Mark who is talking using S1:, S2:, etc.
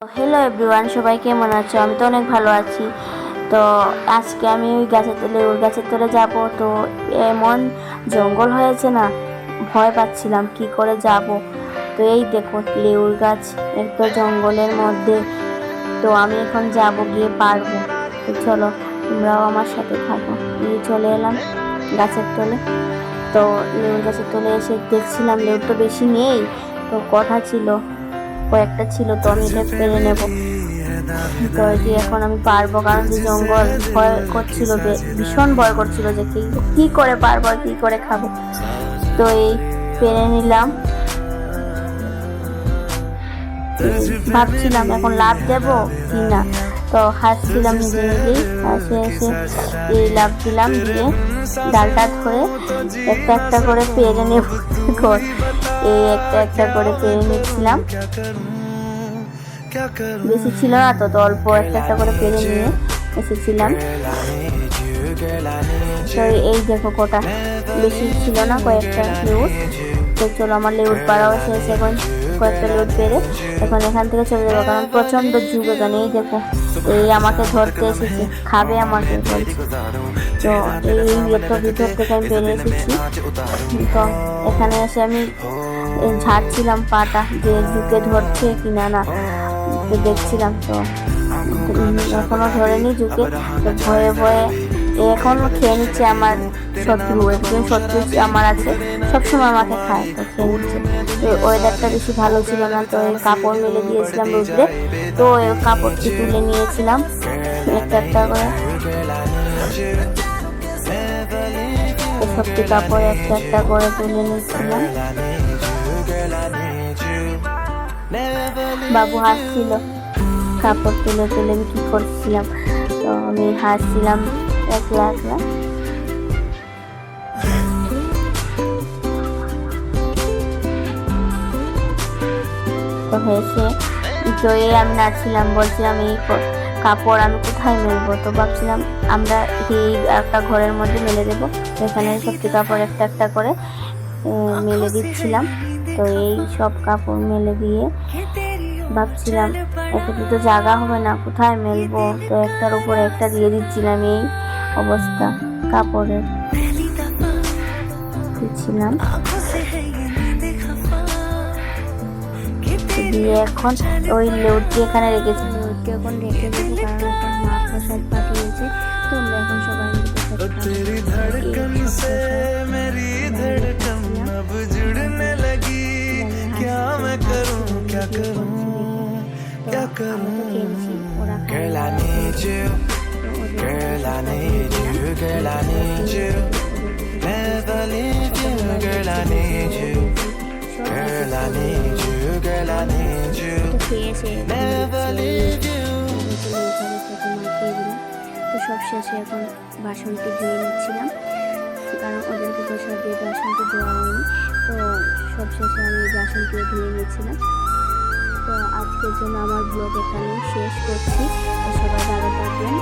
S1: Hello everyone, সবাই কেমন আছো? আমি তো অনেক ভালো আছি। তো আজকে আমি ওই লেবুর গাছের তলে যাব। তো এমন জঙ্গল হয়েছে না, ভয় পাচ্ছিলাম কি করে যাব। তো এই দেখো লেবুর গাছ একটা জঙ্গলের মধ্যে। তো আমি এখন যাব, গিয়ে পারবো। তো চলো তোমরাও আমার সাথে থাকো। গিয়ে চলে এলাম গাছের তলে। তো লেবুর গাছের তলে এসে দেখছিলাম লেবু তো বেশি নেই, তো কথা ছিল কয়েকটা ছিল, তো আমি এটা পেরে নেব। তো এটি এখন আমি পারবো, কারণ যে জঙ্গল ভয় করছিল, ভীষণ ভয় করছিল যে কি করে পারবো আর কি করে খাবো। তো এই পেরে নিলাম। ভাবছিলাম এখন লাভ দেব কি না, তো হাসছিলাম নিজে নিজেই। হাসে এসে এই লাভ দিলাম, দিয়ে ডালটা ধরে একটা একটা করে পেরে নেব। এই একটা একটা করে পেরে নিচ্ছিলাম। বেশি ছিল না তো অল্প একটা একটা করে পেরে নিয়ে এসেছিলাম। তো এই দেখো কটা, বেশি ছিল না, কয়েকটা লেবু। তো চলো আমার লেবুর পাড়াও শেষ। এখন কয়েকটা লেবু পেরে এখন এখান থেকে চলে যাবো, কারণ প্রচন্ড ঝুঁক এখানে। এই দেখো এই আমাকে ধরতে এসেছে, খাবে আমাকে বলছে। তো এই একটা ভিতর থেকে আমি পেরে এসেছি। তো এখানে এসে আমি ঝাড়ছিলাম পাটা, যে ঝুঁকে ধরছে কিনা না, তো দেখছিলাম। তো এখনো ধরেনি ঝুঁকে। তো ভয়ে ভয়ে এখনো খেয়ে নিচ্ছে আমার শত্রু। একজন শত্রু আমার আছে, সবসময় আমাকে খায়, তো খেয়ে নিচ্ছে। তো ওয়েদারটা বেশি ভালো ছিল না, তো এই কাপড় মেলে দিয়েছিলাম রোদ্রে। তো ওই কাপড়টি তুলে নিয়েছিলাম একটা একটা করে। তো সত্যি কাপড় একটা একটা করে তুলে নিচ্ছিলাম। বাবু হাসছিল কাপড় তুলে তুলে আমি কি করছিলাম। তো আমি হাসছিলাম একলা একলা। তো হেসে তো আমি নাচছিলাম, বলছিলাম এই কাপড় আমি কোথায় মেলবো। তো ভাবছিলাম আমরা এই একটা ঘরের মধ্যে মেলে দেবো। এখানে সত্যি কাপড় একটা একটা করে মেলে দিচ্ছিলাম। তো এই সব কাপড় মেলে দিয়ে ভাবছিলাম এতটুকু তো জায়গা হবে না, কোথায় মেলবো। তো একটার উপরে একটা দিয়ে দিচ্ছিলাম, এই অবস্থা কাপড়ের দিচ্ছিলাম। দিয়ে এখন ওই লেউটটি এখানে রেখেছি, লেউটটি এখন রেখে দেবো, কারণ এখন মা প্রসাদ পাঠিয়েছে। তো আমরা এখন সবাই তো সব শেষে এখন বাসনটি ধুয়ে নিচ্ছিলাম, কারণ ওদেরকে প্রসাদ দিয়ে বাসনটি ধোয়া হয়নি। তো সব শেষে আমি বাসনটিও ধুয়ে নিচ্ছিলাম। তো আজকের জন্য আমার ব্লগ এখানে শেষ করছি। তো সবাই ভালো থাকবেন।